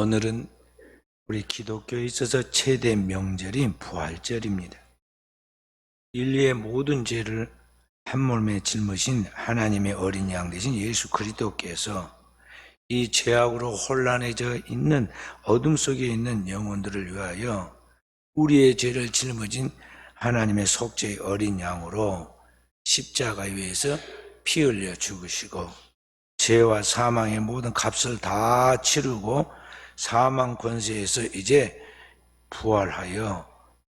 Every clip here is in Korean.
오늘은 우리 기독교에 있어서 최대 명절인 부활절입니다. 인류의 모든 죄를 한 몸에 짊으신 하나님의 어린 양 되신 예수 그리스도께서 이 죄악으로 혼란해져 있는 어둠 속에 있는 영혼들을 위하여 우리의 죄를 짊어진 하나님의 속죄의 어린 양으로 십자가 위에서 피 흘려 죽으시고 죄와 사망의 모든 값을 다 치르고 사망 권세에서 이제 부활하여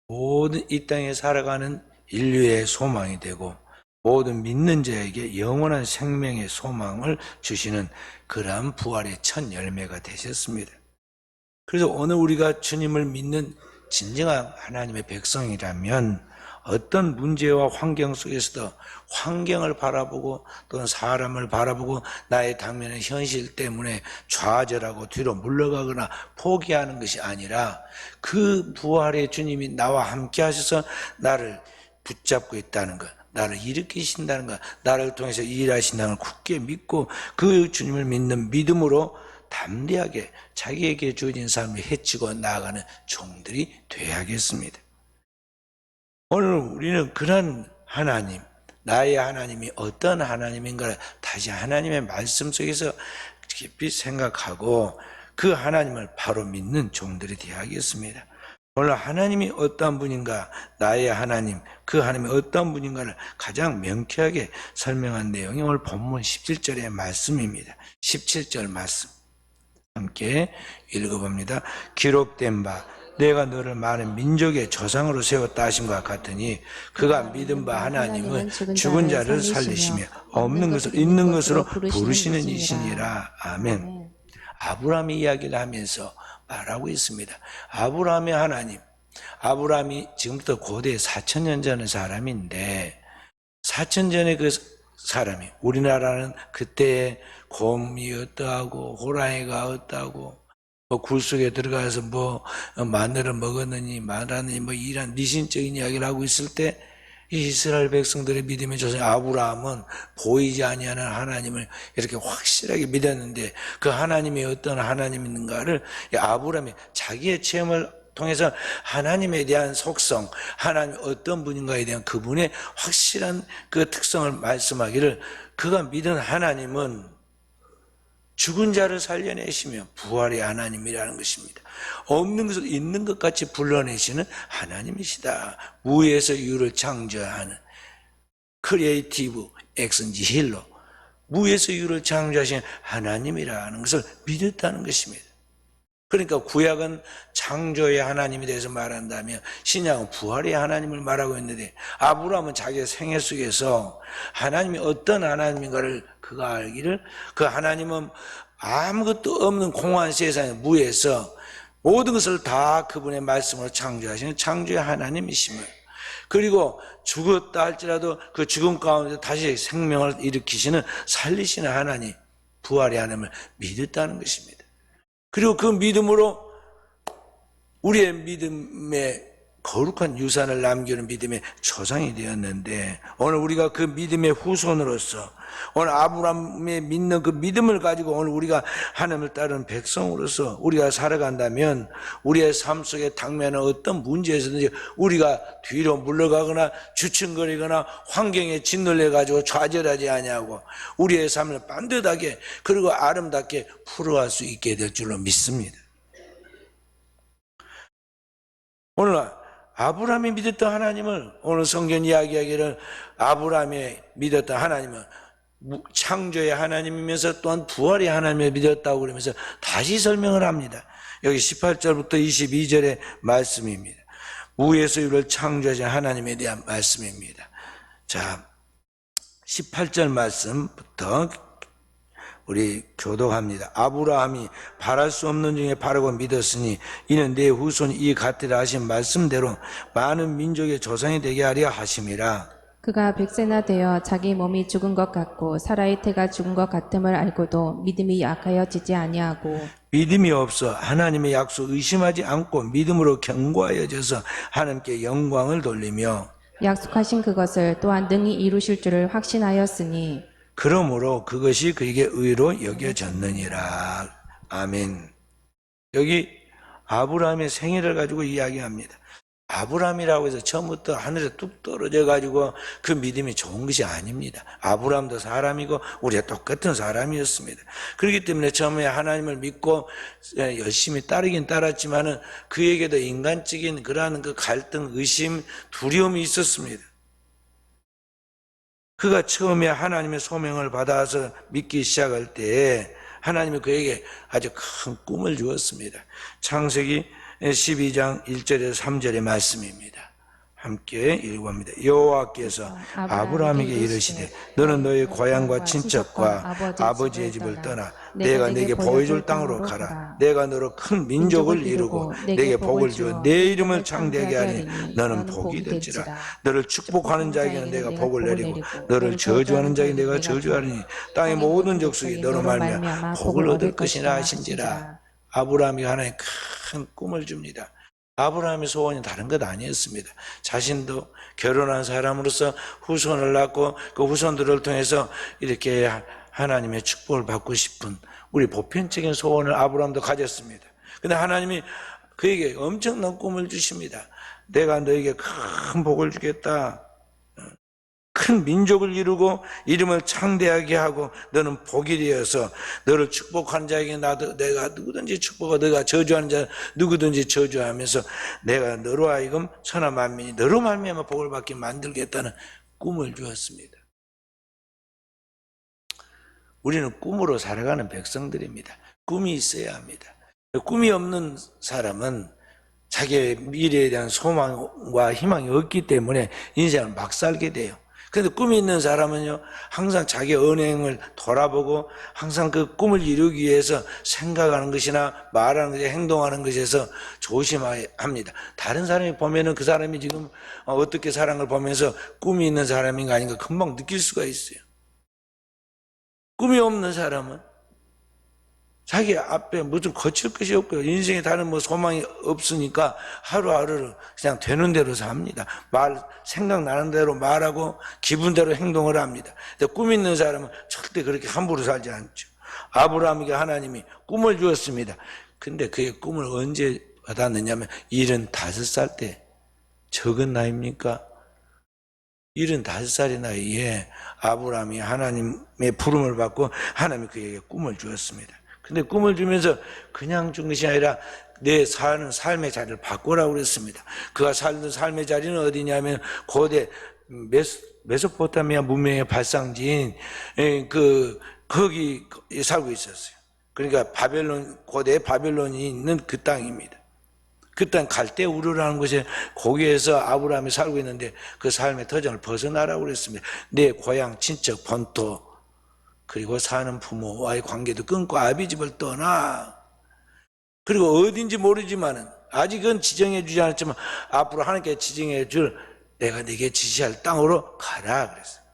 모든 이 땅에 살아가는 인류의 소망이 되고 모든 믿는 자에게 영원한 생명의 소망을 주시는 그러한 부활의 첫 열매가 되셨습니다. 그래서 오늘 우리가 주님을 믿는 진정한 하나님의 백성이라면 어떤 문제와 환경 속에서도 환경을 바라보고 또는 사람을 바라보고 나의 당면의 현실 때문에 좌절하고 뒤로 물러가거나 포기하는 것이 아니라 그 부활의 주님이 나와 함께 하셔서 나를 붙잡고 있다는 것, 나를 일으키신다는 것, 나를 통해서 일하신다는 걸 굳게 믿고 그 주님을 믿는 믿음으로 담대하게 자기에게 주어진 삶을 헤치고 나아가는 종들이 되어야겠습니다. 오늘 우리는 그런 하나님, 나의 하나님이 어떤 하나님인가를 다시 하나님의 말씀 속에서 깊이 생각하고 그 하나님을 바로 믿는 종들이 되어야겠습니다. 오늘 하나님이 어떤 분인가, 나의 하나님, 그 하나님이 어떤 분인가를 가장 명쾌하게 설명한 내용이 오늘 본문 17절의 말씀입니다. 17절 말씀 함께 읽어봅니다. 기록된 바 내가 너를 많은 민족의 조상으로 세웠다 하심과 같으니 그가 믿은 바 하나님은 죽은 자를 살리시며 없는 것을 있는 것으로 부르시는 이시니라. 아멘. 아브라함의 이야기를 하면서 말하고 있습니다. 아브라함의 하나님, 아브라함이 지금부터 고대 4,000년 전의 사람인데 4,000년 전의 그 사람이 우리나라는 그때 곰이 어떠하고 호랑이가 어떠하고 굴 속에 들어가서 마늘을 먹었느니 말하느니 이런 미신적인 이야기를 하고 있을 때 이스라엘 백성들의 믿음의 조상 아브라함은 보이지 아니하는 하나님을 이렇게 확실하게 믿었는데 그 하나님이 어떤 하나님인가를 아브라함이 자기의 체험을 통해서 하나님에 대한 속성, 하나님 어떤 분인가에 대한 그분의 확실한 그 특성을 말씀하기를 그가 믿은 하나님은 죽은 자를 살려내시며 부활의 하나님이라는 것입니다. 없는 것을 있는 것 같이 불러내시는 하나님이시다. 무에서 유를 창조하는 크리에이티브 엑스 니힐로 무에서 유를 창조하신 하나님이라는 것을 믿었다는 것입니다. 그러니까 구약은 창조의 하나님에 대해서 말한다면 신약은 부활의 하나님을 말하고 있는데 아브라함은 자기의 생애 속에서 하나님이 어떤 하나님인가를 그가 알기를 그 하나님은 아무것도 없는 공허한 세상의 무에서 모든 것을 다 그분의 말씀으로 창조하시는 창조의 하나님이심을 그리고 죽었다 할지라도 그 죽음 가운데 다시 생명을 일으키시는 살리시는 하나님 부활의 하나님을 믿었다는 것입니다. 그리고 그 믿음으로 우리의 믿음의 거룩한 유산을 남기는 믿음의 조상이 되었는데 오늘 우리가 그 믿음의 후손으로서 오늘 아브라함의 믿는 그 믿음을 가지고 오늘 우리가 하나님을 따르는 백성으로서 우리가 살아간다면 우리의 삶 속에 당면한 어떤 문제에서든지 우리가 뒤로 물러가거나 주춤거리거나 환경에 짓눌려 가지고 좌절하지 아니하고 우리의 삶을 반듯하게 그리고 아름답게 풀어갈 수 있게 될 줄로 믿습니다. 오늘 아브라함이 믿었던 하나님을 오늘 성경 이야기하기를 아브라함이 믿었던 하나님은 창조의 하나님이면서 또한 부활의 하나님을 믿었다고 그러면서 다시 설명을 합니다. 여기 18절부터 22절의 말씀입니다. 무에서 유를 창조하신 하나님에 대한 말씀입니다. 자, 18절 말씀부터 우리 교독합니다. 아브라함이 바랄 수 없는 중에 바라고 믿었으니 이는 내 후손이 이 같으라 하신 말씀대로 많은 민족의 조상이 되게 하려 하심이라. 그가 100세나 되어 자기 몸이 죽은 것 같고 사라의 태가 죽은 것 같음을 알고도 믿음이 약하여지지 아니하고 믿음이 없어 하나님의 약속 의심하지 않고 믿음으로 견고하여져서 하나님께 영광을 돌리며 약속하신 그것을 또한 능히 이루실 줄을 확신하였으니 그러므로 그것이 그에게 의로 여겨졌느니라. 아멘. 여기 아브라함의 생애를 가지고 이야기합니다. 아브라함이라고 해서 처음부터 하늘에 뚝 떨어져 가지고 그 믿음이 좋은 것이 아닙니다. 아브라함도 사람이고 우리가 똑같은 사람이었습니다. 그렇기 때문에 처음에 하나님을 믿고 열심히 따르긴 따랐지만은 그에게도 인간적인 그러한 그 갈등, 의심, 두려움이 있었습니다. 그가 처음에 하나님의 소명을 받아서 믿기 시작할 때에 하나님이 그에게 아주 큰 꿈을 주었습니다. 창세기 12장 1절에서 3절의 말씀입니다. 함께 읽어봅니다. 여호와께서 아브라함에게 이르시되 너는 너의 고향과 친척과 아버지의 집을 떠나 내가 네게 보여줄 땅으로 가라. 내가 너로 큰 민족을 이루고 네게 복을 주어 내 이름을 창대하게 하니 너는 복이 될지라. 너를 축복하는 자에게는 내가 복을 내리고 너를 저주하는 자에게 내가 저주하리니 땅의 모든 족속이 너로 말미암아 복을 얻을 것이라 하신지라. 아브라함이 하나의 큰 꿈을 줍니다. 아브라함의 소원이 다른 것 아니었습니다. 자신도 결혼한 사람으로서 후손을 낳고 그 후손들을 통해서 이렇게 하나님의 축복을 받고 싶은 우리 보편적인 소원을 아브라함도 가졌습니다. 그런데 하나님이 그에게 엄청난 꿈을 주십니다. 내가 너에게 큰 복을 주겠다. 큰 민족을 이루고 이름을 창대하게 하고 너는 복이 되어서 너를 축복하는 자에게 나도 내가 누구든지 축복하고 너가 저주하는 자 누구든지 저주하면서 내가 너로 하여금 천하 만민이 너로 말미암아 복을 받게 만들겠다는 꿈을 주었습니다. 우리는 꿈으로 살아가는 백성들입니다. 꿈이 있어야 합니다. 꿈이 없는 사람은 자기의 미래에 대한 소망과 희망이 없기 때문에 인생을 막 살게 돼요. 그런데 꿈이 있는 사람은요, 항상 자기의 언행을 돌아보고 항상 그 꿈을 이루기 위해서 생각하는 것이나 말하는 것이나 행동하는 것에서 조심해야 합니다. 다른 사람이 보면은 그 사람이 지금 어떻게 사는 걸 보면서 꿈이 있는 사람인가 아닌가 금방 느낄 수가 있어요. 꿈이 없는 사람은 자기 앞에 무슨 거칠 것이 없고요. 인생에 다른 소망이 없으니까 하루하루를 그냥 되는 대로 삽니다. 생각나는 대로 말하고 기분대로 행동을 합니다. 꿈 있는 사람은 절대 그렇게 함부로 살지 않죠. 아브라함에게 하나님이 꿈을 주었습니다. 근데 그의 꿈을 언제 받았느냐면 75살 때 적은 나이입니까? 75살의 나이에 아브라함이 하나님의 부름을 받고 하나님이 그에게 꿈을 주었습니다. 근데 꿈을 주면서 그냥 준 것이 아니라 내 사는 삶의 자리를 바꾸라고 그랬습니다. 그가 살던 삶의 자리는 어디냐면 고대 메소포타미아 문명의 발상지인 거기 살고 있었어요. 그러니까 고대 바벨론이 있는 그 땅입니다. 그 땅 갈대우르라는 곳에 거기에서 아브라함이 살고 있는데 그 삶의 터전을 벗어나라고 그랬습니다. 내 고향, 친척, 본토 그리고 사는 부모와의 관계도 끊고 아비집을 떠나. 그리고 어딘지 모르지만은 아직은 지정해 주지 않았지만 앞으로 하나님께 지정해 줄 내가 네게 지시할 땅으로 가라 그랬어요.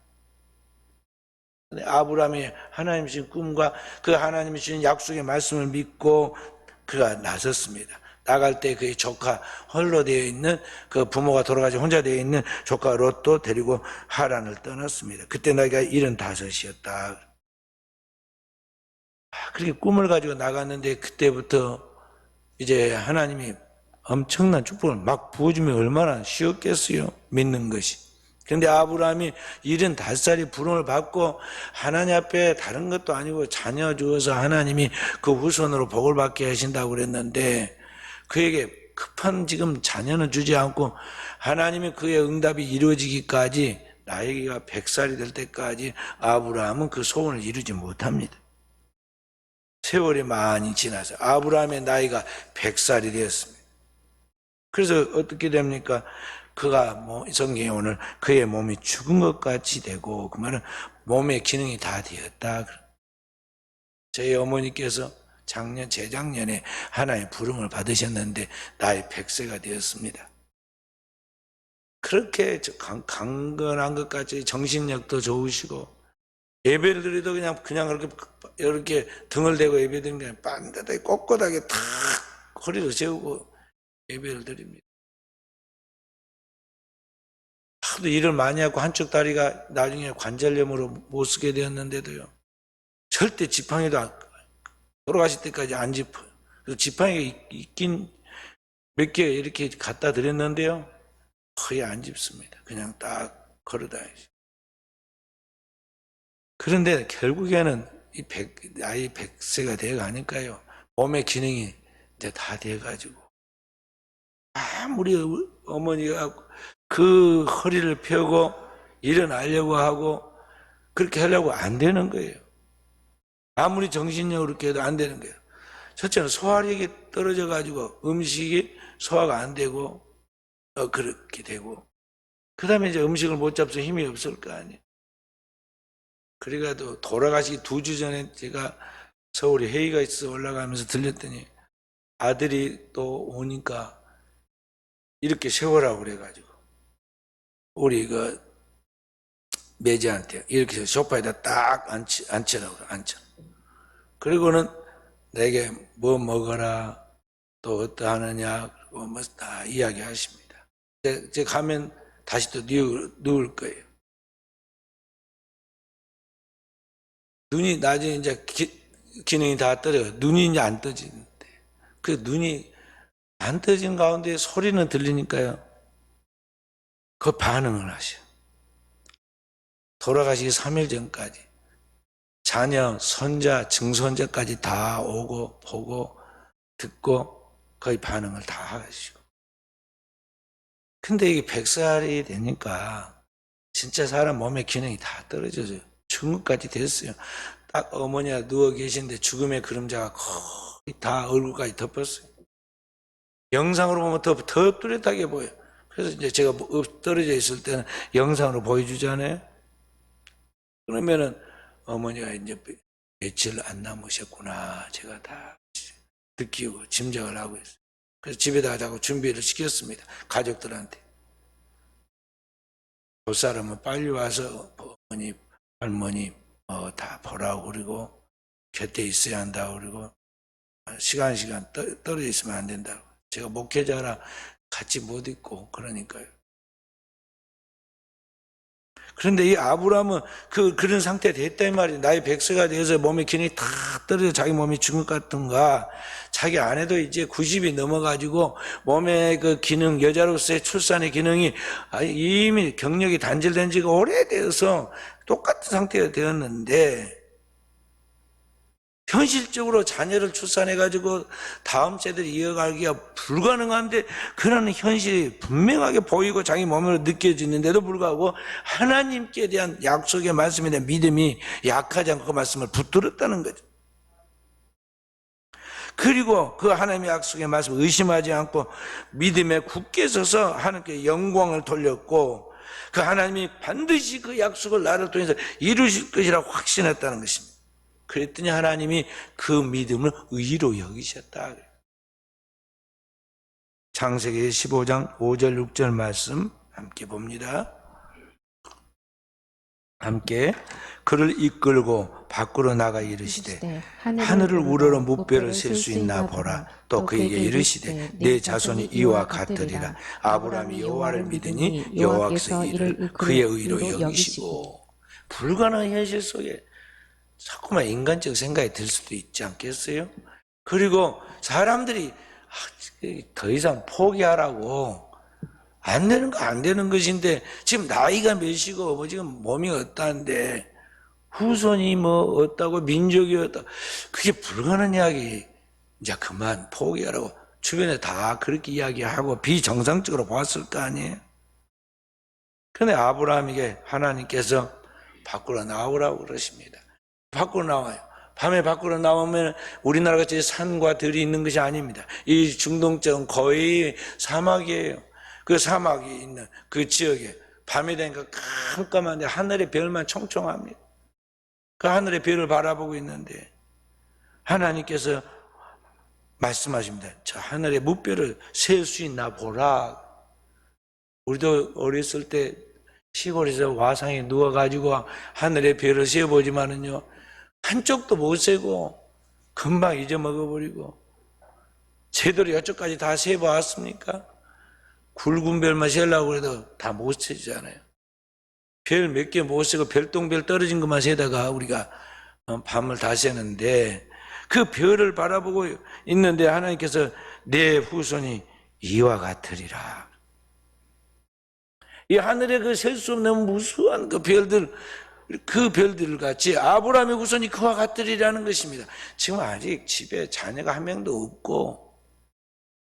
근데 아브라함이 하나님 주신 꿈과 그 하나님이 주신 약속의 말씀을 믿고 그가 나섰습니다. 나갈 때 그의 조카 홀로 되어 있는 그 부모가 돌아가지 혼자 되어 있는 조카 롯도 데리고 하란을 떠났습니다. 그때 나이가 75이었다. 그렇게 꿈을 가지고 나갔는데 그때부터 이제 하나님이 엄청난 축복을 막 부어주면 얼마나 쉬웠겠어요. 믿는 것이. 그런데 아브라함이 75살이 부름을 받고 하나님 앞에 다른 것도 아니고 자녀 주어서 하나님이 그 후손으로 복을 받게 하신다고 그랬는데 그에게 급한 지금 자녀는 주지 않고 하나님이 그의 응답이 이루어지기까지 나이가 100살이 될 때까지 아브라함은 그 소원을 이루지 못합니다. 세월이 많이 지나서 아브라함의 나이가 100살이 되었습니다. 그래서 어떻게 됩니까? 그가 성경에 오늘 그의 몸이 죽은 것 같이 되고 그 말은 몸의 기능이 다 되었다. 저희 어머니께서 재작년에 하나의 부름을 받으셨는데 나이 100세가 되었습니다. 그렇게 강건한 것 같이 정신력도 좋으시고 예배를 드려도 그냥 이렇게 등을 대고 예배 드리는 게 아니라 반듯하게 꼿꼿하게 탁 허리를 세우고 예배를 드립니다. 하도 일을 많이 하고 한쪽 다리가 나중에 관절염으로 못 쓰게 되었는데도요. 절대 지팡이도 돌아가실 때까지 안 짚어요. 그 지팡이가 있긴 몇 개 이렇게 갖다 드렸는데요. 거의 안 짚습니다. 그냥 딱 걸어다니죠. 그런데 결국에는 나이 100세가 돼 가니까요. 몸의 기능이 이제 다 돼가지고. 아무리 어머니가 그 허리를 펴고 일어나려고 하고 그렇게 하려고 안 되는 거예요. 아무리 정신력으로 그렇게 해도 안 되는 거예요. 첫째는 소화력이 떨어져 가지고 음식이 소화가 안 되고 그렇게 되고 그 다음에 이제 음식을 못 잡서 힘이 없을 거 아니에요. 그래가지고 돌아가시기 2주 전에 제가 서울에 회의가 있어서 올라가면서 들렸더니 아들이 또 오니까 이렇게 세워라고 그래가지고 우리 그 매제한테 이렇게 소파에다 딱 앉혀라고 그래, 앉혀. 그리고는 내게 뭐 먹어라, 또 어떠하느냐, 뭐 다 이야기하십니다. 이제 가면 다시 또 누울 거예요. 눈이 나중에 이제 기능이 다 떨어져요. 눈이 이제 안 떠지는데. 그 눈이 안 떠진 가운데 소리는 들리니까요. 그 반응을 하셔. 돌아가시기 3일 전까지 자녀, 손자, 증손자까지 다 오고 보고 듣고 거의 반응을 다 하시고. 근데 이게 100살이 되니까 진짜 사람 몸의 기능이 다 떨어져요. 죽은 것까지 됐어요. 딱 어머니가 누워 계신데 죽음의 그림자가 거의 다 얼굴까지 덮었어요. 영상으로 보면 더 뚜렷하게 보여요. 그래서 이제 제가 떨어져 있을 때는 영상으로 보여주잖아요. 그러면은 어머니가 이제 며칠 안 남으셨구나. 제가 다 느끼고 짐작을 하고 있어요. 그래서 집에다 자고 준비를 시켰습니다. 가족들한테. 볼 사람은 빨리 와서 어머니, 할머니 다 보라고 그러고 곁에 있어야 한다고 그러고 시간 떨어져 있으면 안 된다고. 제가 목회자라 같이 못 있고 그러니까요. 그런데 이 아브라함은 그런 상태가 됐다 이 말이에요. 나이 100세가 돼서 몸의 기능이 다 떨어져 자기 몸이 죽은 것 같은가. 자기 아내도 이제 90이 넘어가지고 몸의 그 기능, 여자로서의 출산의 기능이 이미 경력이 단절된 지가 오래되어서 똑같은 상태가 되었는데 현실적으로 자녀를 출산해가지고 다음 세대를 이어가기가 불가능한데 그런 현실이 분명하게 보이고 자기 몸으로 느껴지는데도 불구하고 하나님께 대한 약속의 말씀에 대한 믿음이 약하지 않고 그 말씀을 붙들었다는 거죠. 그리고 그 하나님의 약속의 말씀을 의심하지 않고 믿음에 굳게 서서 하나님께 영광을 돌렸고 그 하나님이 반드시 그 약속을 나를 통해서 이루실 것이라고 확신했다는 것입니다. 그랬더니 하나님이 그 믿음을 의로 여기셨다. 창세기 15장 5절 6절 말씀 함께 봅니다. 함께 그를 이끌고 밖으로 나가 이르시되 하늘을 우러러 무뼈를 셀 수 있나 보라. 또 그에게 이르시되 내 자손이 이와 같으리라. 아브라함이 여호와를 믿으니 여호와께서 이를 그의 의로 여기시고. 불가능한 현실 속에 자꾸만 인간적 생각이 들 수도 있지 않겠어요? 그리고 사람들이 더 이상 포기하라고 안 되는 거 안 되는 것인데 지금 나이가 몇이고 뭐 지금 몸이 어떠한데 후손이 뭐 어떠고 민족이 어떠고 그게 불가능한 이야기. 이제 그만 포기하라고 주변에 다 그렇게 이야기하고 비정상적으로 보았을 거 아니에요? 그런데 아브라함에게 하나님께서 밖으로 나오라고 그러십니다. 밖으로 나와요. 밤에 밖으로 나오면 우리나라 같이 산과 들이 있는 것이 아닙니다. 이 중동 쪽은 거의 사막이에요. 그 사막이 있는 그 지역에 밤이 되니까 깜깜한데 하늘의 별만 총총합니다. 그 하늘의 별을 바라보고 있는데 하나님께서 말씀하십니다. 저 하늘의 무별을 셀 수 있나 보라. 우리도 어렸을 때 시골에서 와상에 누워가지고 하늘의 별을 세어보지만은요 한쪽도 못 세고 금방 잊어먹어버리고 제대로 여쪽까지 다 세봐왔습니까? 굵은 별만 세려고 해도 다 못 세잖아요. 별 몇 개 못 세고 별똥별 떨어진 것만 세다가 우리가 밤을 다 새는데 그 별을 바라보고 있는데 하나님께서 내 후손이 이와 같으리라. 이 하늘에 그 셀 수 없는 무수한 그 별들 같이 아브라함의 후손이 그와 같으리라는 것입니다. 지금 아직 집에 자녀가 한 명도 없고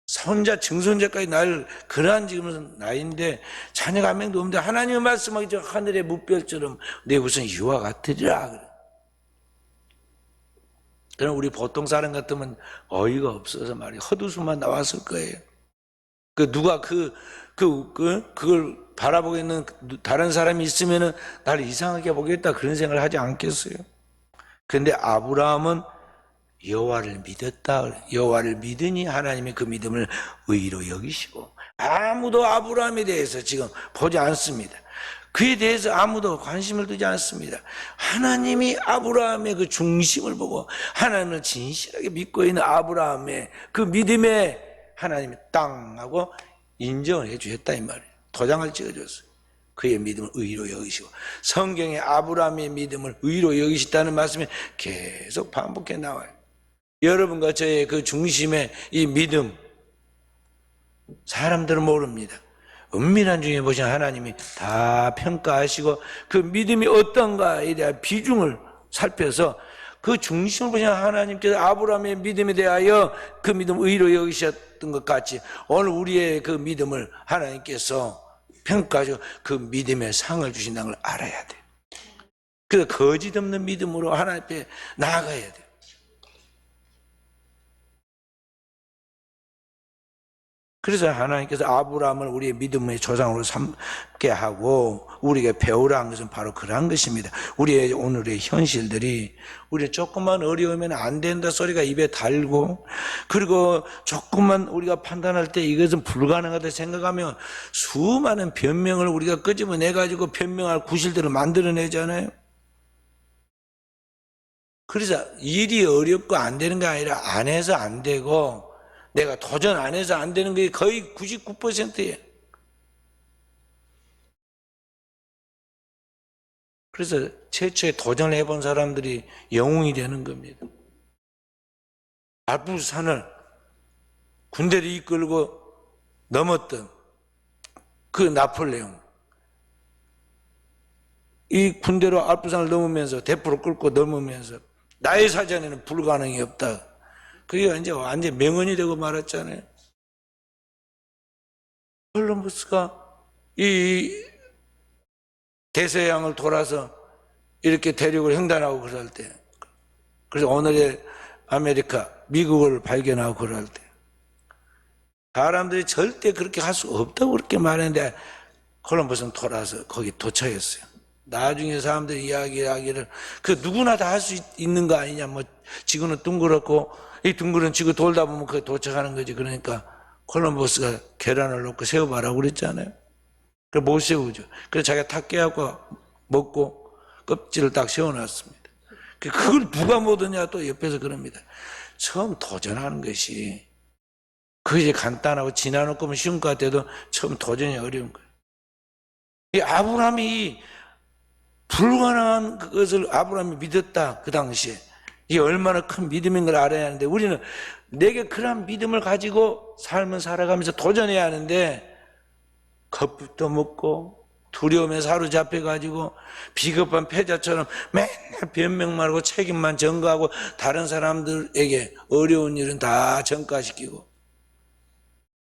손자, 증손자까지 날 그러한 지금 나이인데 자녀가 한 명도 없는데 하나님의 말씀하기죠. 하늘의 무별처럼 내 후손이 이와 같으리라. 그럼 우리 보통 사람 같으면 어이가 없어서 말이에요. 헛웃음만 나왔을 거예요. 누가 그걸 바라보고 있는 다른 사람이 있으면은 나를 이상하게 보겠다 그런 생각을 하지 않겠어요? 그런데 아브라함은 여호와를 믿었다. 여호와를 믿으니 하나님이 그 믿음을 의로 여기시고 아무도 아브라함에 대해서 지금 보지 않습니다. 그에 대해서 아무도 관심을 두지 않습니다. 하나님이 아브라함의 그 중심을 보고 하나님을 진실하게 믿고 있는 아브라함의 그 믿음에 하나님이 땅 하고 인정을 해 주셨다 이 말이에요. 도장을 찍어줬어요. 그의 믿음을 의로 여기시고 성경에 아브라함의 믿음을 의로 여기시다는 말씀이 계속 반복해 나와요. 여러분과 저의 그 중심의 이 믿음 사람들은 모릅니다. 은밀한 중에 보시면 하나님이 다 평가하시고 그 믿음이 어떤가에 대한 비중을 살펴서 그 중심을 보시면 하나님께서 아브라함의 믿음에 대하여 그 믿음을 의로 여기셨던 것 같이 오늘 우리의 그 믿음을 하나님께서 평가하시고 그 믿음의 상을 주신다는 걸 알아야 돼요. 그래서 거짓 없는 믿음으로 하나님 앞에 나아가야 돼요. 그래서 하나님께서 아브라함을 우리의 믿음의 조상으로 삼게 하고 우리에게 배우라 한 것은 바로 그러한 것입니다. 우리의 오늘의 현실들이 우리 조금만 어려우면 안 된다 소리가 입에 달고 그리고 조금만 우리가 판단할 때 이것은 불가능하다 생각하면 수많은 변명을 우리가 끄집어내가지고 변명할 구실들을 만들어내잖아요. 그래서 일이 어렵고 안 되는 게 아니라 안 해서 안 되고 내가 도전 안 해서 안 되는 게 거의 99%예요. 그래서 최초에 도전을 해본 사람들이 영웅이 되는 겁니다. 알프스산을 군대를 이끌고 넘었던 그 나폴레옹. 이 군대로 알프스산을 넘으면서 대포를 끌고 넘으면서 나의 사전에는 불가능이 없다. 그게 이제 완전 명언이 되고 말았잖아요. 콜럼버스가 이 대서양을 돌아서 이렇게 대륙을 횡단하고 그럴 때, 그래서 오늘의 아메리카, 미국을 발견하고 그럴 때, 사람들이 절대 그렇게 할 수 없다고 그렇게 말했는데, 콜럼버스는 돌아서 거기 도착했어요. 나중에 사람들이 이야기하기를, 그 누구나 다 할 수 있는 거 아니냐, 뭐, 지구는 둥그렇고, 이 둥그런 지구 돌다 보면 그게 도착하는 거지. 그러니까 콜럼버스가 계란을 넣고 세워봐라고 그랬잖아요. 그래서 못 세우죠. 그래서 자기가 탁 깨갖고 먹고 껍질을 딱 세워놨습니다. 그걸 누가 못하냐 또 옆에서 그럽니다. 처음 도전하는 것이 그게 이제 간단하고 지나놓고 보면 쉬운 것 같아도 처음 도전이 어려운 거예요. 이 아브라함이 불가능한 그것을 아브라함이 믿었다. 그 당시에. 이게 얼마나 큰 믿음인 걸 알아야 하는데 우리는 내게 그런 믿음을 가지고 삶을 살아가면서 도전해야 하는데 겁부터 먹고 두려움에 사로잡혀가지고 비겁한 패자처럼 맨날 변명만 하고 책임만 전가하고 다른 사람들에게 어려운 일은 다 전가시키고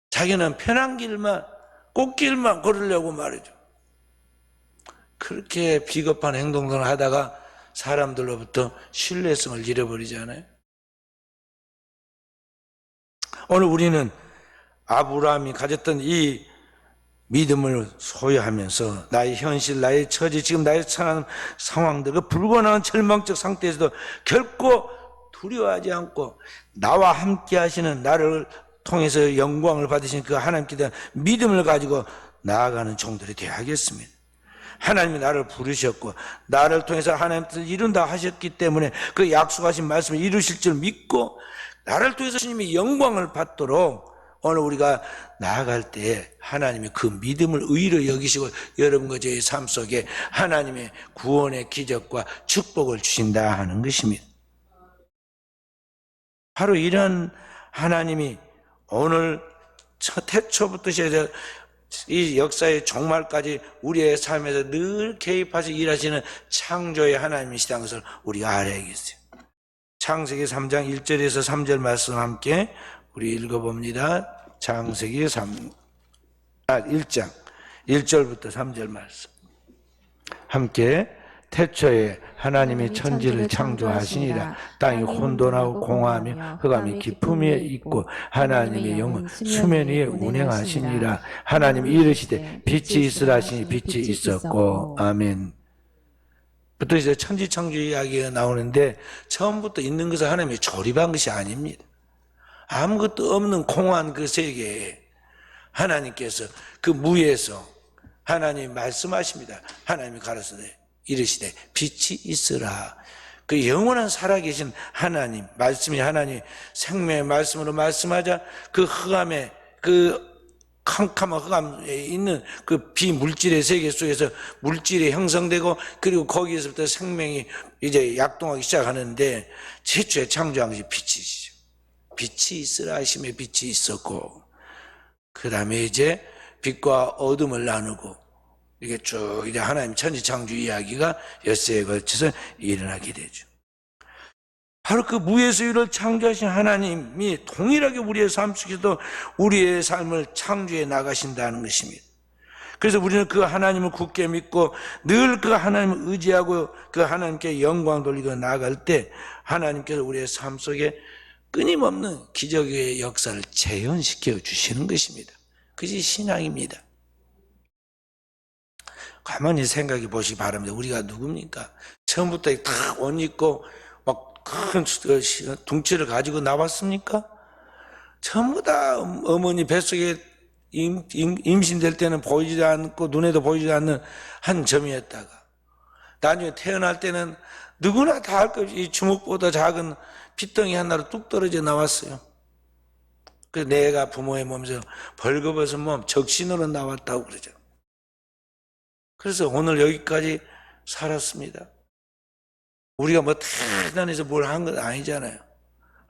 자기는 편한 길만 꽃길만 걸으려고 말이죠. 그렇게 비겁한 행동들을 하다가 사람들로부터 신뢰성을 잃어버리잖아요. 오늘 우리는 아브라함이 가졌던 이 믿음을 소유하면서 나의 현실, 나의 처지, 지금 나의 처한 상황들, 그 불가능한 절망적 상태에서도 결코 두려워하지 않고 나와 함께 하시는 나를 통해서 영광을 받으신 그 하나님께 대한 믿음을 가지고 나아가는 종들이 되어야겠습니다. 하나님이 나를 부르셨고 나를 통해서 하나님 뜻을 이룬다 하셨기 때문에 그 약속하신 말씀을 이루실 줄 믿고 나를 통해서 주님이 영광을 받도록 오늘 우리가 나아갈 때 하나님이 그 믿음을 의로 여기시고 여러분과 저의 삶 속에 하나님의 구원의 기적과 축복을 주신다 하는 것입니다. 바로 이런 하나님이 오늘 태초부터 시작해서 이 역사의 종말까지 우리의 삶에서 늘 개입하셔 일하시는 창조의 하나님이시다는 것을 우리가 알아야겠어요. 창세기 3장 1절에서 3절 말씀 함께 우리 읽어봅니다. 창세기 1장 1절부터 3절 말씀 함께. 태초에 하나님이 천지를 창조하시니라. 땅이 혼돈하고 공허하며 흑암이 깊음 위에 있고 하나님의 영은 수면 위에 운행하시니라. 하나님이 이르시되 빛이 있으라 하시니 빛이 있었고. 아멘. 부터 이제 천지 창조 이야기가 나오는데 처음부터 있는 것을 하나님이 조립한 것이 아닙니다. 아무것도 없는 공허한 그 세계에 하나님께서 그 무에서 하나님이 말씀하십니다. 하나님이 가라사대 이르시되 빛이 있으라. 그 영원한 살아계신 하나님, 말씀이 하나님 생명의 말씀으로 말씀하자 그 흑암에, 그 캄캄한 흑암에 있는 그 비물질의 세계 속에서 물질이 형성되고 그리고 거기에서부터 생명이 이제 약동하기 시작하는데 최초에 창조한 것이 빛이시죠. 빛이 있으라 하심에 빛이 있었고 그 다음에 이제 빛과 어둠을 나누고 이게 쭉 이제 하나님 천지 창조 이야기가 엿새에 걸쳐서 일어나게 되죠. 바로 그 무에서 유를 창조하신 하나님이 동일하게 우리의 삶 속에서도 우리의 삶을 창조해 나가신다는 것입니다. 그래서 우리는 그 하나님을 굳게 믿고 늘 그 하나님을 의지하고 그 하나님께 영광 돌리고 나아갈 때 하나님께서 우리의 삶 속에 끊임없는 기적의 역사를 재현시켜 주시는 것입니다. 그것이 신앙입니다. 가만히 생각해 보시기 바랍니다. 우리가 누굽니까? 처음부터 딱 옷 입고 막 큰 둥치를 가지고 나왔습니까? 전부 다 어머니 뱃속에 임신될 때는 보이지도 않고 눈에도 보이지 않는 한 점이었다가 나중에 태어날 때는 누구나 다 할 것 없이 이 주먹보다 작은 핏덩이 하나로 뚝 떨어져 나왔어요. 그래서 내가 부모의 몸에서 벌거벗은 몸 적신으로 나왔다고 그러죠. 그래서 오늘 여기까지 살았습니다. 우리가 뭐 대단해서 뭘 한 건 아니잖아요.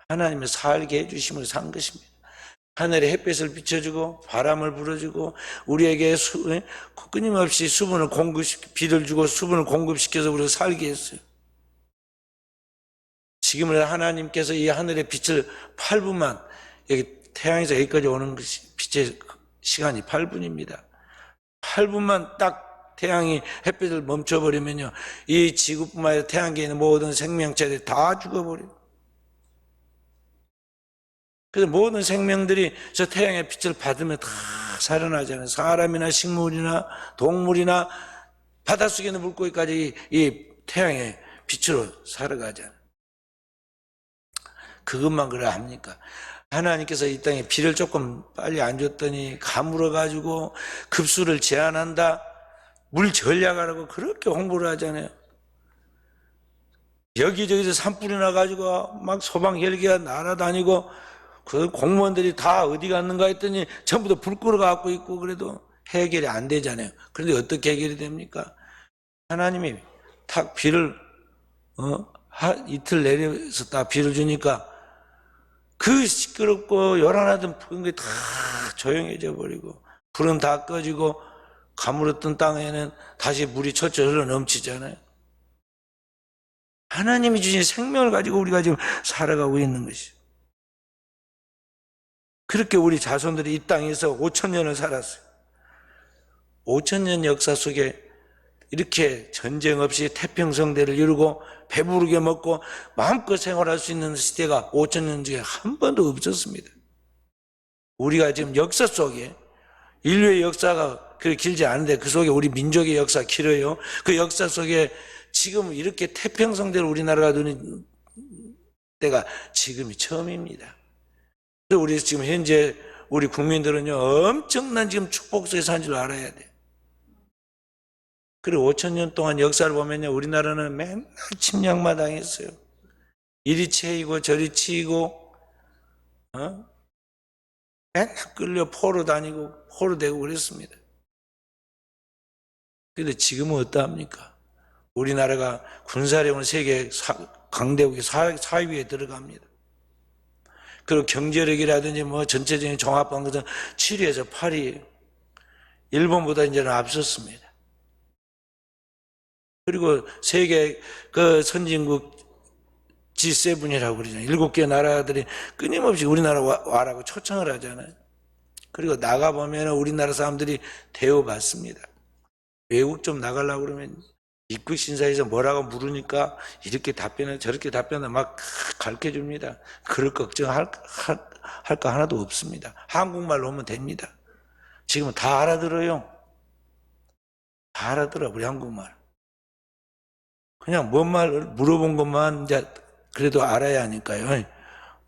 하나님의 살게 해주심으로 산 것입니다. 하늘에 햇빛을 비춰주고 바람을 불어주고 우리에게 끊임없이 수분을 비를 주고 수분을 공급시켜서 우리가 살게 했어요. 지금은 하나님께서 이 하늘의 빛을 8분만 여기 태양에서 여기까지 오는 것이 빛의 시간이 8분입니다. 8분만 딱 태양이 햇빛을 멈춰버리면요 이 지구뿐만 아니라 태양계에 있는 모든 생명체들이 다 죽어버려요. 그래서 모든 생명들이 저 태양의 빛을 받으면 다 살아나잖아요. 사람이나 식물이나 동물이나 바닷속에 있는 물고기까지 이 태양의 빛으로 살아가잖아요. 그것만 그래 합니까? 하나님께서 이 땅에 비를 조금 빨리 안 줬더니 가물어가지고 급수를 제한한다. 물 전략하라고 그렇게 홍보를 하잖아요. 여기저기서 산불이 나가지고 막 소방 헬기가 날아다니고 그 공무원들이 다 어디 갔는가 했더니 전부 다 불 끌어갖고 있고 그래도 해결이 안 되잖아요. 그런데 어떻게 해결이 됩니까? 하나님이 탁 비를 이틀 내려서 딱 비를 주니까 그 시끄럽고 요란하던 그게 다 조용해져 버리고 불은 다 꺼지고 가물었던 땅에는 다시 물이 철철 흘러 넘치잖아요. 하나님이 주신 생명을 가지고 우리가 지금 살아가고 있는 것이죠. 그렇게 우리 자손들이 이 땅에서 5,000년을 살았어요. 5,000년 역사 속에 이렇게 전쟁 없이 태평성대를 이루고 배부르게 먹고 마음껏 생활할 수 있는 시대가 5,000년 중에 한 번도 없었습니다. 우리가 지금 역사 속에 인류의 역사가 그렇게 길지 않은데 그 속에 우리 민족의 역사 길어요. 그 역사 속에 지금 이렇게 태평성대를 우리나라가 누린 때가 지금이 처음입니다. 그래서 우리 지금 현재 우리 국민들은요 엄청난 지금 축복 속에 사는 줄 알아야 돼요. 그리고 5,000년 동안 역사를 보면요 우리나라는 맨날 침략만 당했어요. 이리 치이고 저리 치이고 맨날 끌려 포로 다니고 포로 되고 그랬습니다. 그런데 지금은 어떠합니까? 우리나라가 군사력은 세계 강대국의 4위에 들어갑니다. 그리고 경제력이라든지 뭐 전체적인 종합한 것은 7위에서 8위예요. 일본보다 이제는 앞섰습니다. 그리고 세계 그 선진국 G7이라고 그러잖아요. 7개 나라들이 끊임없이 우리나라 와라고 초청을 하잖아요. 그리고 나가보면 우리나라 사람들이 대우받습니다. 외국 좀 나가려고 그러면 입국 심사에서 뭐라고 물으니까 이렇게 답변을 저렇게 답변을 막 가르쳐 줍니다. 그럴 걱정할 거 하나도 없습니다. 한국말로 하면 됩니다. 지금은 다 알아들어요. 다 알아들어, 우리 한국말. 그냥 뭔 말 물어본 것만 이제 그래도 알아야 하니까요.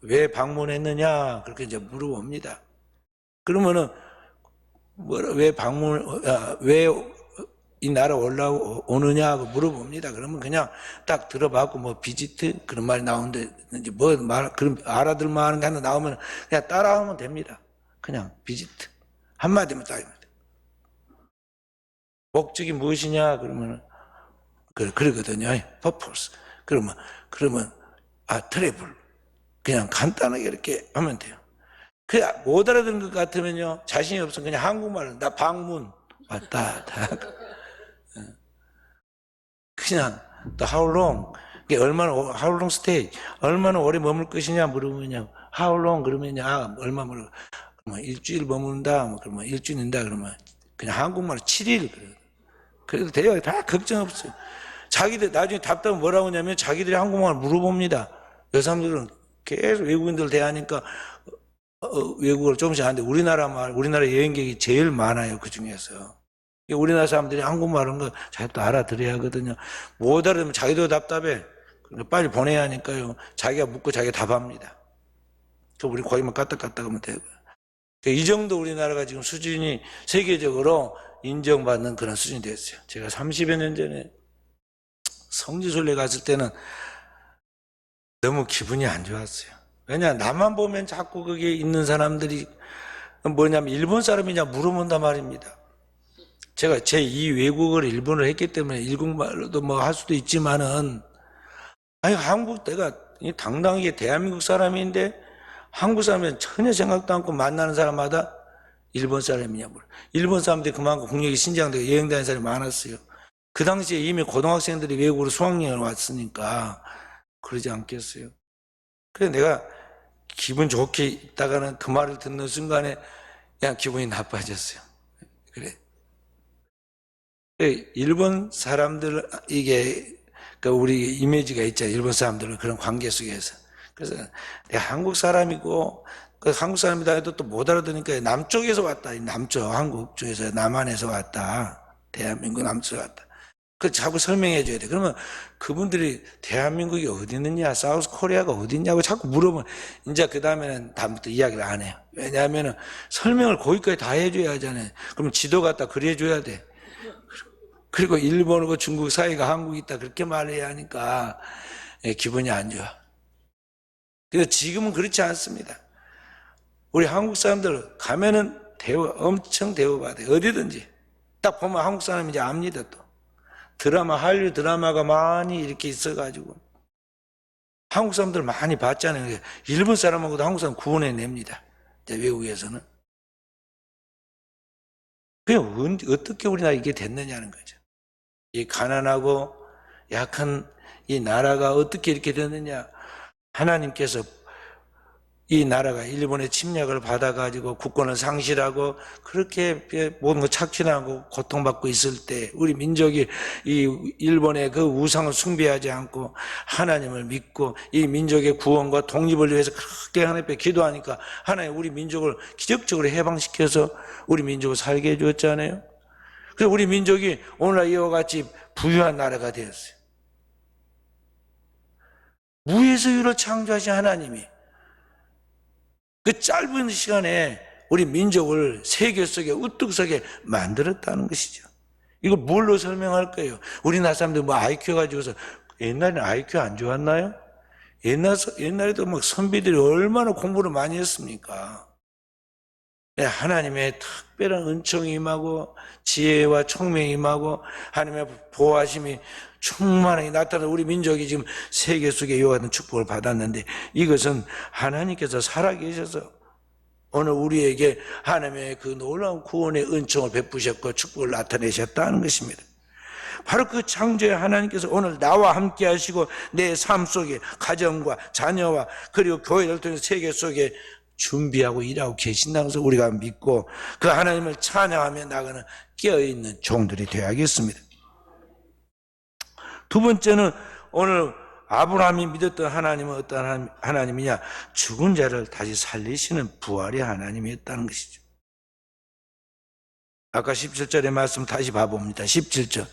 왜 방문했느냐? 그렇게 이제 물어봅니다. 그러면은 왜 왜 이 나라 올라오느냐 고 물어봅니다. 그러면 그냥 딱 들어봤고 뭐 비지트 그런 말이 나오는데 이제 뭐 말 그럼 알아들만 하는 게 하나 나오면 그냥 따라하면 됩니다. 그냥 비지트 한마디면 딱입니다. 목적이 무엇이냐 그러면 그러거든요. purpose. 그러면 트래블 그냥 간단하게 이렇게 하면 돼요. 그냥 못 알아듣는 것 같으면요 자신이 없으면 그냥 한국말로 나 방문 왔다 그냥 또 how long how long stay 얼마나 오래 머물 것이냐 물으면요 how long 그러면요 얼마 머물 그러면 일주일 머문다 그러면 일주일인다 그러면 그냥 한국말로 7일 그래도 돼요. 다 걱정 없어요. 자기들 나중에 답답하면 뭐라고 하냐면 자기들이 한국말 물어봅니다. 여 사람들은 계속 외국인들 대하니까 외국어를 조금씩 하는데 우리나라 여행객이 제일 많아요. 그 중에서. 우리나라 사람들이 한국말은 거 자기도 알아들어야 하거든요. 못 알아들으면 자기도 답답해. 빨리 보내야 하니까요. 자기가 묻고 자기가 답합니다. 우리 거기만 까딱까딱 하면 되고요. 이 정도 우리나라가 지금 수준이 세계적으로 인정받는 그런 수준이 됐어요. 제가 30여 년 전에 성지순례 갔을 때는 너무 기분이 안 좋았어요. 왜냐, 나만 보면 자꾸 거기에 있는 사람들이 뭐냐면 일본 사람이냐 물어본단 말입니다. 제가 제2 외국어를 일본어를 했기 때문에 일국말로도 뭐 할 수도 있지만은, 아니, 내가 당당하게 대한민국 사람인데 한국 사람은 전혀 생각도 않고 만나는 사람마다 일본 사람이냐 물어. 일본 사람들이 그만큼 국력이 신장되고 여행 다니는 사람이 많았어요. 그 당시에 이미 고등학생들이 외국으로 수학여행을 왔으니까 그러지 않겠어요. 그래서 내가 기분 좋게 있다가는 그 말을 듣는 순간에 그냥 기분이 나빠졌어요. 그래. 일본 사람들, 우리 이미지가 있잖아요. 일본 사람들은 그런 관계 속에서. 그래서 내가 한국 사람이고, 한국 사람이다 해도 또 못 알아듣으니까 남쪽에서 왔다. 남쪽, 한국 쪽에서, 남한에서 왔다. 대한민국 남쪽에서 왔다. 그 자꾸 설명해 줘야 돼. 그러면 그분들이 대한민국이 어디 있느냐, 사우스 코리아가 어디 있냐고 자꾸 물어보면 이제 그 다음에는 다음부터 이야기를 안 해요. 왜냐하면 설명을 거기까지 다 해줘야 하잖아요. 그러면 지도 갖다 그려줘야 돼. 그리고 일본하고 중국 사이가 한국이 있다 그렇게 말해야 하니까 기분이 안 좋아. 그래서 지금은 그렇지 않습니다. 우리 한국 사람들 가면은 엄청 대우받아요. 어디든지. 딱 보면 한국 사람인지 압니다 또. 한류 드라마가 많이 이렇게 있어가지고 한국 사람들 많이 봤잖아요. 일본 사람하고도 한국 사람 구분해냅니다. 외국에서는. 그냥 어떻게 우리나라 이게 됐느냐는 거죠. 이 가난하고 약한 이 나라가 어떻게 이렇게 됐느냐. 하나님께서 이 나라가 일본의 침략을 받아가지고 국권을 상실하고 그렇게 모든 걸 착취하고 고통받고 있을 때 우리 민족이 이 일본의 그 우상을 숭배하지 않고 하나님을 믿고 이 민족의 구원과 독립을 위해서 그렇게 하나님 앞에 기도하니까 하나님 우리 민족을 기적적으로 해방시켜서 우리 민족을 살게 해주었잖아요. 그래서 우리 민족이 오늘날 이와 같이 부유한 나라가 되었어요. 무에서 유를 창조하신 하나님이 그 짧은 시간에 우리 민족을 세계 속에 우뚝 서게 만들었다는 것이죠. 이거 뭘로 설명할 거예요? 우리나라 사람들 뭐 IQ 가지고서 옛날에는 IQ 안 좋았나요? 옛날에도 막 선비들이 얼마나 공부를 많이 했습니까? 하나님의 특별한 은총이 임하고 지혜와 총명이 임하고 하나님의 보호하심이 충만하게 나타나 우리 민족이 지금 세계 속에 이와 같은 축복을 받았는데 이것은 하나님께서 살아계셔서 오늘 우리에게 하나님의 그 놀라운 구원의 은총을 베푸셨고 축복을 나타내셨다는 것입니다. 바로 그 창조의 하나님께서 오늘 나와 함께 하시고 내 삶 속에 가정과 자녀와 그리고 교회를 통해서 세계 속에 준비하고 일하고 계신다는 것을 우리가 믿고 그 하나님을 찬양하며 나가는 깨어있는 종들이 되어야겠습니다. 두 번째는 오늘 아브라함이 믿었던 하나님은 어떤 하나님이냐? 죽은 자를 다시 살리시는 부활의 하나님이었다는 것이죠. 아까 17절의 말씀 다시 봐봅니다. 17절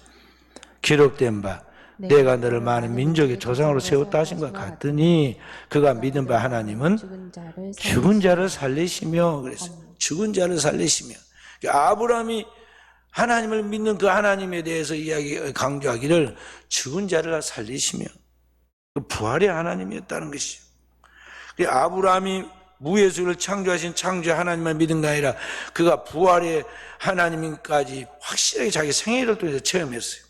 기록된 바 내가 너를 많은 민족의 조상으로 세웠다 하신 것 같으니 그가 믿은 바 하나님은 죽은 자를 살리시며 그랬어요. 죽은 자를 살리시며 아브라함이 하나님을 믿는 그 하나님에 대해서 강조하기를 죽은 자를 살리시며 그 부활의 하나님이었다는 것이죠. 아브라함이 무예수를 창조하신 창조 하나님을 믿은 게 아니라 그가 부활의 하나님까지 확실하게 자기 생애를 통해서 체험했어요.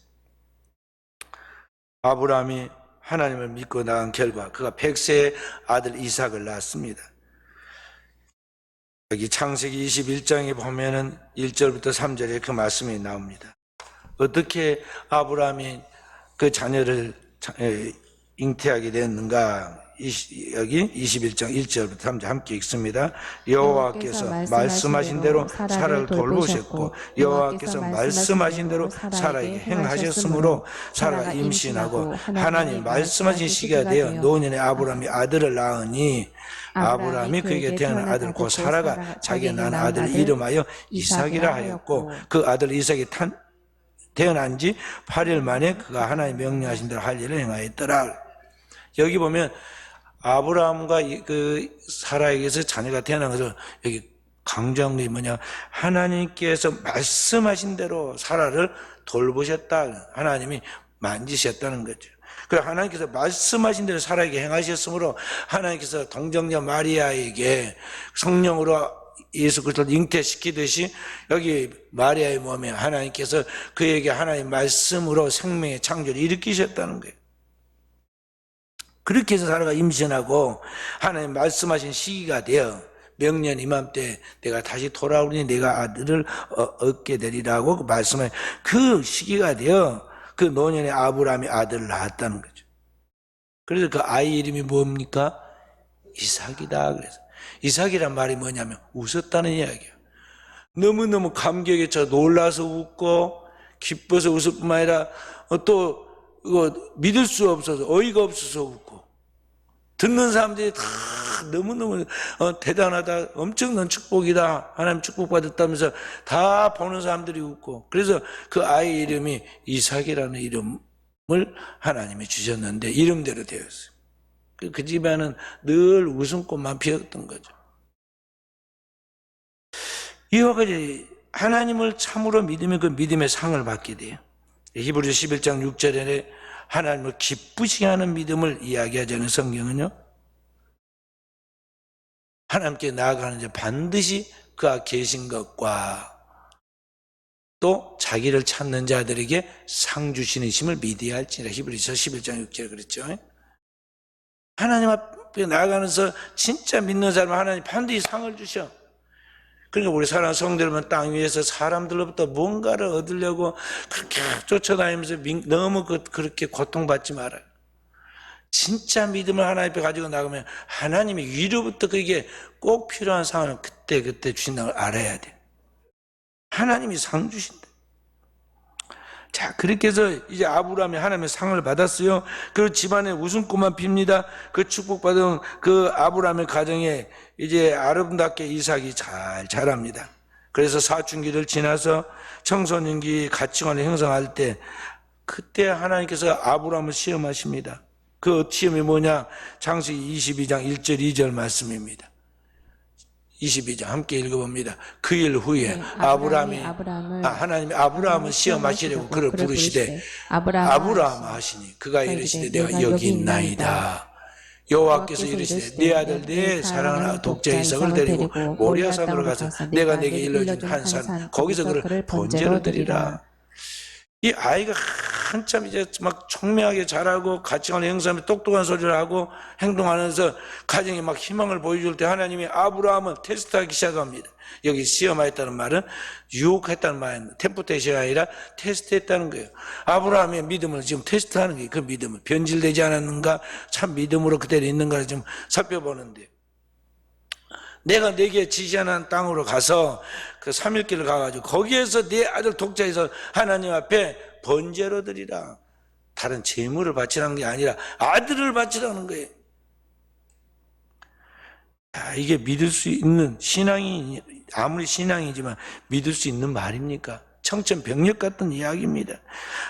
아브라함이 하나님을 믿고 나간 결과 그가 100세의 아들 이삭을 낳았습니다. 여기 창세기 21장에 보면은 1절부터 3절에 그 말씀이 나옵니다. 어떻게 아브라함이 그 자녀를 잉태하게 됐는가? 여기 21장 1절부터 3절 함께 읽습니다. 여호와께서 말씀하신 대로 사라를 돌보셨고 여호와께서 말씀하신 대로 사라에게 행하셨으므로 사라가 임신하고 하나님 말씀하신 시기가 되어 노년에 아브라함이 아들을 낳으니 아브라함이 그에게 태어난 아들 곧 사라가 자기가 낳은 아들 이름하여 이삭이라 하였고 그 아들 이삭이 태어난 지 8일 만에 그가 하나님 명령하신 대로 할 일을 행하였더라. 여기 보면 아브라함과 그 사라에게서 자녀가 태어난 것을 여기 강조한 게 뭐냐? 하나님께서 말씀하신 대로 사라를 돌보셨다. 하나님이 만지셨다는 거죠. 그래 하나님께서 말씀하신 대로 사라에게 행하셨으므로 하나님께서 동정녀 마리아에게 성령으로 예수 그리스도를 잉태시키듯이 여기 마리아의 몸에 하나님께서 그에게 하나님의 말씀으로 생명의 창조를 일으키셨다는 거예요. 그렇게 해서 사라가 임신하고 하나님 말씀하신 시기가 되어 명년 이맘때 내가 다시 돌아오니 내가 아들을 얻게 되리라고 말씀해 그 시기가 되어 그 노년에 아브라함이 아들을 낳았다는 거죠. 그래서 그 아이 이름이 뭡니까? 이삭이다. 그래서 이삭이란 말이 뭐냐면 웃었다는 이야기예요. 너무너무 감격에 차 놀라서 웃고 기뻐서 웃을 뿐만 아니라 또 믿을 수 없어서 어이가 없어서 웃고 듣는 사람들이 다 너무너무 대단하다 엄청난 축복이다 하나님 축복받았다면서 다 보는 사람들이 웃고 그래서 그 아이 이름이 이삭이라는 이름을 하나님이 주셨는데 이름대로 되었어요. 그 집안은 늘 웃음꽃만 피었던 거죠. 이와 같이 하나님을 참으로 믿으면 그 믿음의 상을 받게 돼요. 히브리서 11장 6절에 하나님을 기쁘시게 하는 믿음을 이야기하자는 성경은요. 하나님께 나아가는 자 반드시 그가 계신 것과 또 자기를 찾는 자들에게 상 주시는 힘을 믿어야 할지라. 히브리서 11장 6절에 그랬죠. 하나님 앞에 나아가면서 진짜 믿는 사람은 하나님 반드시 상을 주셔. 그러니까 우리 사랑하는 성도들은 땅 위에서 사람들로부터 뭔가를 얻으려고 그렇게 쫓아다니면서 너무 그렇게 고통받지 말아요. 진짜 믿음을 하나님 앞에 가지고 나가면 하나님이 위로부터 그게 꼭 필요한 상황을 그때 주신다는 걸 알아야 돼. 하나님이 상 주신다. 자, 그렇게 해서 이제 아브라함이 하나님의 상을 받았어요. 그 집안에 웃음꽃만 핍니다. 그 축복받은 그 아브라함의 가정에 이제 아름답게 이삭이 잘 자랍니다. 그래서 사춘기를 지나서 청소년기 가치관을 형성할 때 그때 하나님께서 아브라함을 시험하십니다. 그 시험이 뭐냐? 창세기 22장 1절 2절 말씀입니다. 22장 함께 읽어봅니다. 그 일 후에 하나님이 아브라함을 시험하시려고 그를 부르시되 아브라함 하시니 그가 이르시되 내가 여기 있나이다. 여호와께서 이르시되 내 아들 내 사랑하는 독자 이삭을 데리고 모리아 산으로 가서 내가 내게 일러준 한 산 거기서 그를 번제로 드리라. 이 아이가 한참 이제 막 총명하게 자라고 가치관을 형성하며 똑똑한 소리를 하고 행동하면서 가정에 막 희망을 보여줄 때 하나님이 아브라함을 테스트하기 시작합니다. 여기 시험하였다는 말은 유혹했다는 말은 템포테이션이 아니라 테스트했다는 거예요. 아브라함의 믿음을 지금 테스트하는 거예요. 그 믿음을 변질되지 않았는가, 참 믿음으로 그대로 있는가를 좀 살펴보는데, 내가 네게 지시하는 땅으로 가서 그 3일길을 가가지고 거기에서 네 아들 독자에서 하나님 앞에 번제로 드리라. 다른 재물을 바치라는 게 아니라 아들을 바치라는 거예요. 이게 믿을 수 있는 신앙이, 아무리 신앙이지만 믿을 수 있는 말입니까? 청천벽력 같은 이야기입니다.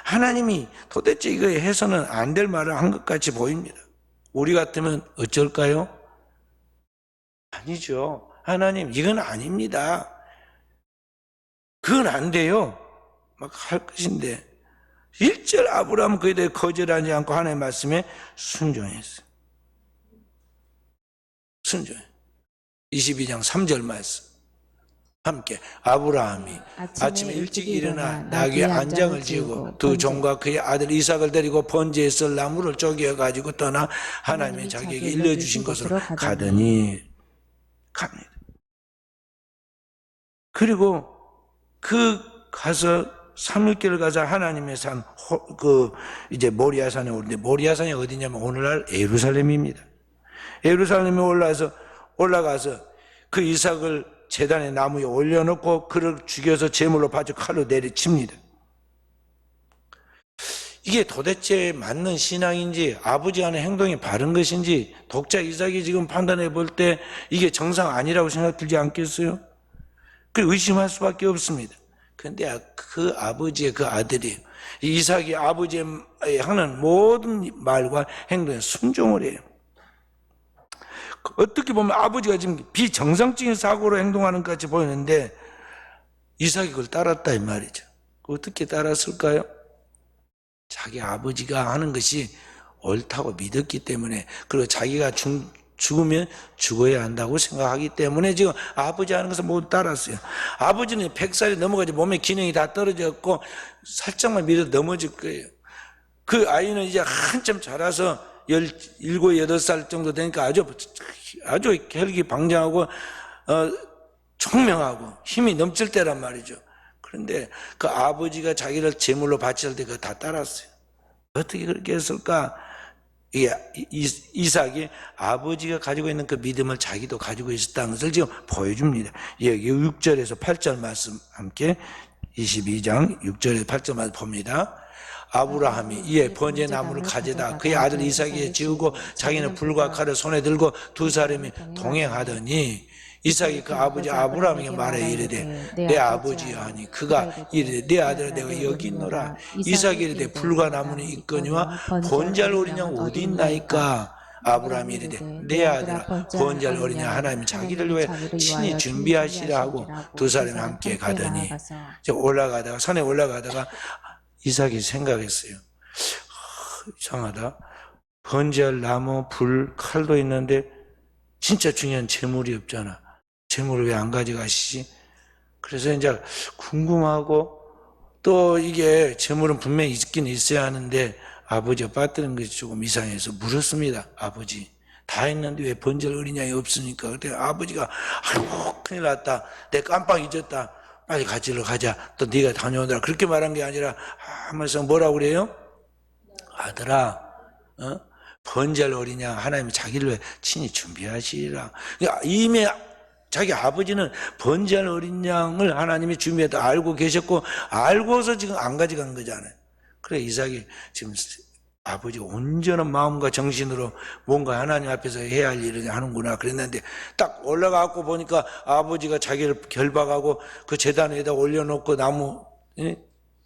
하나님이 도대체 이거 해서는 안 될 말을 한 것 같이 보입니다. 우리 같으면 어쩔까요? 아니죠. 하나님, 이건 아닙니다. 그건 안 돼요. 막 할 것인데, 1절 아브라함은 그에 대해 거절하지 않고 하나님의 말씀에 순종했어요. 순종. 22장 3절 말씀. 함께 아브라함이 아침에 일찍 일어나 나귀에 안장을 지고 두 종과 그의 아들 이삭을 데리고 번제에 쓸 나무를 쪼개어 가지고 떠나 하나님이 자기에게 일러주신 곳으로 가더니 갑니다. 그리고 그 가서 3일길을 가서 하나님의 산, 이제 모리아산에 오는데, 모리아산이 어디냐면 오늘날 예루살렘입니다. 예루살렘에 올라가서 그 이삭을 제단의 나무에 올려놓고 그를 죽여서 제물로 바쳐 칼로 내리칩니다. 이게 도대체 맞는 신앙인지 아버지가 하는 행동이 바른 것인지 독자 이삭이 지금 판단해 볼 때 이게 정상 아니라고 생각 들지 않겠어요? 그리고 의심할 수밖에 없습니다. 그런데 그 아버지의 그 아들이 이삭이 아버지의 하는 모든 말과 행동에 순종을 해요. 어떻게 보면 아버지가 지금 비정상적인 사고로 행동하는 것 같이 보이는데 이삭이 그걸 따랐다 이 말이죠. 어떻게 따랐을까요? 자기 아버지가 하는 것이 옳다고 믿었기 때문에, 그리고 자기가 죽으면 죽어야 한다고 생각하기 때문에 지금 아버지 하는 것을 모두 따랐어요. 아버지는 100살이 넘어가지 몸의 기능이 다 떨어졌고 살짝만 밀어 넘어질 거예요. 그 아이는 이제 한참 자라서 17, 8살 정도 되니까 아주 혈기 방장하고 총명하고 힘이 넘칠 때란 말이죠. 그런데 그 아버지가 자기를 제물로 바칠 때 그거 다 따랐어요. 어떻게 그렇게 했을까? 이삭이 아버지가 가지고 있는 그 믿음을 자기도 가지고 있었다는 것을 지금 보여줍니다. 여기 6절에서 8절 말씀 함께 22장 6절에서 8절 말씀 봅니다. 아브라함이 이에 번제 나무를 가져다 그의 아들 이삭에게 지우고 자기는 불과 칼을 손에 들고 두 사람이 동행하더니 이삭이 그 아버지 아브라함에게 말해 이르되 내 아버지여 하니 그가 이르되 내 아들아 내가 여기 있노라. 이삭이 이르되 불과 나무는 있거니와 번제할 어린 양 어디 있나이까. 아브라함이 이르되 내 아들아 번제할 어린 양 하나님이 자기를 위해 친히 준비하시라 하고 두 사람이 함께 가더니 올라가다가 산에 올라가다가 이삭이 생각했어요. 이상하다. 번제할 나무, 불, 칼도 있는데 진짜 중요한 재물이 없잖아. 재물을 왜 안 가져가시지? 그래서 이제 궁금하고 또 이게 재물은 분명히 있긴 있어야 하는데 아버지가 빠뜨린 것이 조금 이상해서 물었습니다. 아버지 다 했는데 왜 번제할 어린 양이 없습니까? 그때 아버지가 아이고 큰일 났다. 내 깜빡 잊었다. 빨리 가지러 가자. 또 네가 다녀오더라. 그렇게 말한 게 아니라 하면서 뭐라고 그래요? 아들아 번제할 어린 양 하나님이 자기를 위해 친히 준비하시리라. 그러니까 이미 자기 아버지는 번제할 어린 양을 하나님이 준비했다 알고 계셨고 알고서 지금 안 가져간 거잖아요. 그래 이삭이 지금 아버지 온전한 마음과 정신으로 뭔가 하나님 앞에서 해야 할 일을 하는구나 그랬는데 딱 올라가고 보니까 아버지가 자기를 결박하고 그 제단 위에다 올려놓고 나무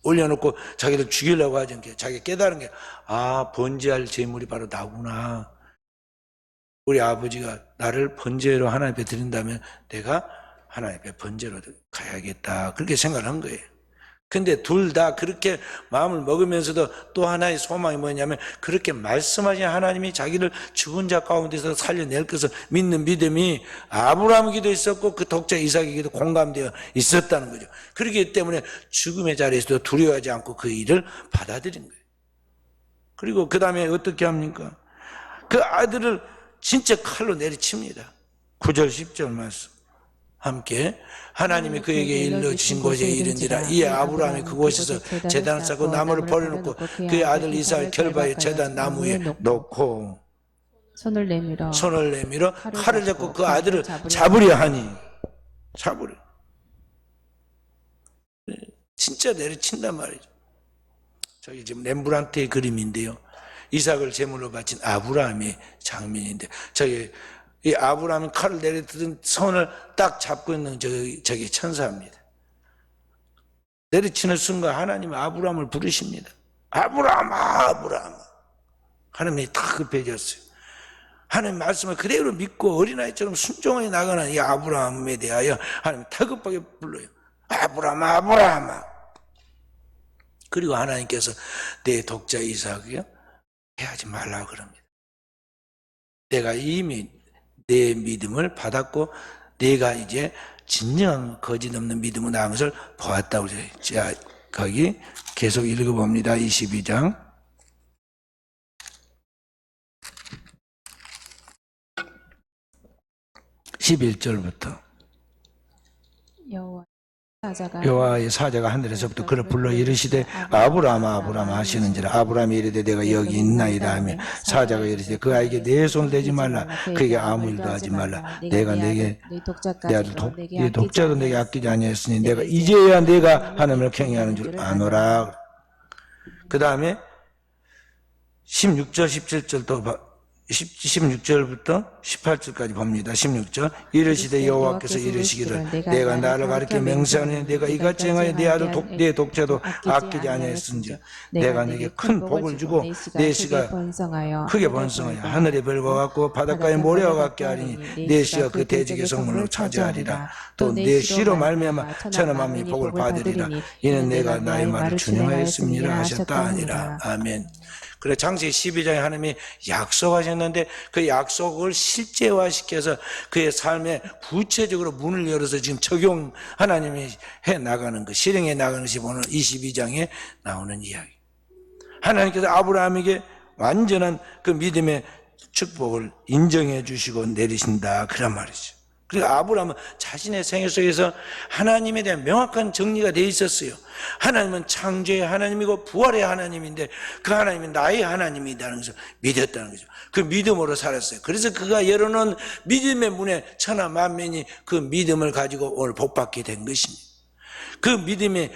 올려놓고 자기를 죽이려고 하는 게 자기가 깨달은 게 번제할 제물이 바로 나구나. 우리 아버지가 나를 번제로 하나님 앞에 드린다면 내가 하나님 앞에 번제로 가야겠다. 그렇게 생각을 한 거예요. 근데 둘 다 그렇게 마음을 먹으면서도 또 하나의 소망이 뭐냐면 그렇게 말씀하신 하나님이 자기를 죽은 자 가운데서 살려낼 것을 믿는 믿음이 아브라함에게도 있었고 그 독자 이삭에게도 공감되어 있었다는 거죠. 그렇기 때문에 죽음의 자리에서도 두려워하지 않고 그 일을 받아들인 거예요. 그리고 그 다음에 어떻게 합니까? 그 아들을 진짜 칼로 내리칩니다. 9절 10절 말씀 함께 하나님이 그에게 일러주신 곳에 이른지라. 이에 아브라함이 그곳에서 제단을 쌓고 나무를 버려놓고 그의 아들 이삭을 결박해 제단 나무 위에 놓고 손을 내밀어 칼을 잡고 그 아들을 잡으려 하니 잡으려. 진짜 내리친단 말이죠. 저기 지금 렘브란트의 그림인데요. 이삭을 제물로 바친 아브라함의 장면인데 저기 이 아브라함이 칼을 내리든 손을 딱 잡고 있는 저기 천사입니다. 내리치는 순간 하나님 아브라함을 부르십니다. 아브라함, 아브라함. 하나님이 다 급해졌어요. 하나님 말씀을 그대로 믿고 어린아이처럼 순종하게 나가는 이 아브라함에 대하여 하나님 다급하게 불러요. 아브라함, 아브라함. 그리고 하나님께서 내 독자 이삭이요 해하지 말라고 그럽니다. 내가 이미 내 믿음을 받았고 내가 이제 진정한 거짓 없는 믿음을 낳은 것을 보았다고 그래요. 자, 거기 계속 읽어봅니다. 22장 11절부터 여호와의 사자가 하늘에서부터 그를 불러 이르시되 아브라함 아브라함 하시는지라. 아브라함이 이르되 내가 여기 있나이다 하며 사자가 이르시되 그 아이에게 내 손을 대지 말라. 그에게 아무 일도 하지 말라. 내가 내게 내 아들 네 독자도 내게 아끼지 아니하였으니 내가 이제야 내가 하나님을 경외하는 줄 아노라. 그 다음에 16절 17절도 16절부터 18절까지 봅니다. 16절 이르시되 여호와께서 이르시기를 내가 나를 가리켜 맹세하니 내가 이같이 행하여 내 아들 내 독자도 아끼지 아니하였은지 내가 내게 큰 복을 주고 내 씨가 크게 번성하여 하늘의 별과 같고 바닷가의 모래와 같게 하리니 내 씨가 그 대적의 성문을 차지하리라. 또 내 씨로 말미암아 천하 만민이 복을 받으리라. 이는 내가 나의 말을 준행하였음이라 하셨다 하니라. 아멘. 그래 창세기 12장에 하나님이 약속하셨는데 그 약속을 실제화시켜서 그의 삶에 구체적으로 문을 열어서 지금 적용 하나님이 해 나가는 것, 실행해 나가는 것이 오늘 22장에 나오는 이야기. 하나님께서 아브라함에게 완전한 그 믿음의 축복을 인정해 주시고 내리신다 그런 말이죠. 그리고 아브라함은 자신의 생애 속에서 하나님에 대한 명확한 정리가 되어 있었어요. 하나님은 창조의 하나님이고 부활의 하나님인데 그 하나님이 나의 하나님이라는 것을 믿었다는 거죠. 그 믿음으로 살았어요. 그래서 그가 열어놓은 믿음의 문에 천하 만민이 그 믿음을 가지고 오늘 복받게 된 것입니다. 그 믿음의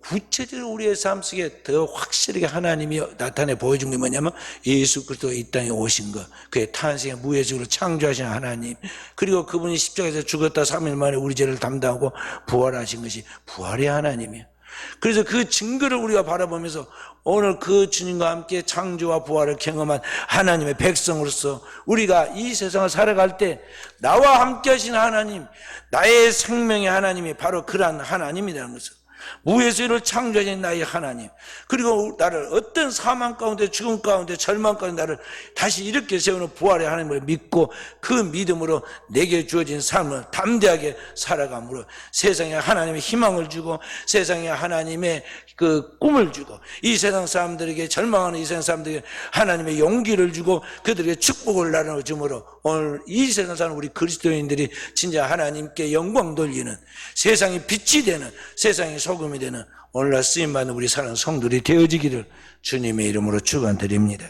구체적으로 우리의 삶 속에 더 확실하게 하나님이 나타내 보여준 게 뭐냐면 예수 그리스도 이 땅에 오신 것, 그의 탄생에 무예적으로 창조하신 하나님, 그리고 그분이 십자가에서 죽었다 3일 만에 우리 죄를 담당하고 부활하신 것이 부활의 하나님이에요. 그래서 그 증거를 우리가 바라보면서 오늘 그 주님과 함께 창조와 부활을 경험한 하나님의 백성으로서 우리가 이 세상을 살아갈 때 나와 함께 하신 하나님, 나의 생명의 하나님이 바로 그러한 하나님이라는 것을, 무에서를 창조하신 나의 하나님, 그리고 나를 어떤 사망 가운데 죽음 가운데 절망 가운데 나를 다시 이렇게 세우는 부활의 하나님을 믿고 그 믿음으로 내게 주어진 삶을 담대하게 살아감으로 세상에 하나님의 희망을 주고 세상에 하나님의 그 꿈을 주고 이 세상 사람들에게 절망하는 이 세상 사람들에게 하나님의 용기를 주고 그들에게 축복을 나눠줌으로 오늘 이 세상 사는 우리 그리스도인들이 진짜 하나님께 영광 돌리는 세상의 빛이 되는 세상의 소금이 되는 오늘날 쓰임받는 우리 사랑하는 성도들이 되어지기를 주님의 이름으로 축원드립니다.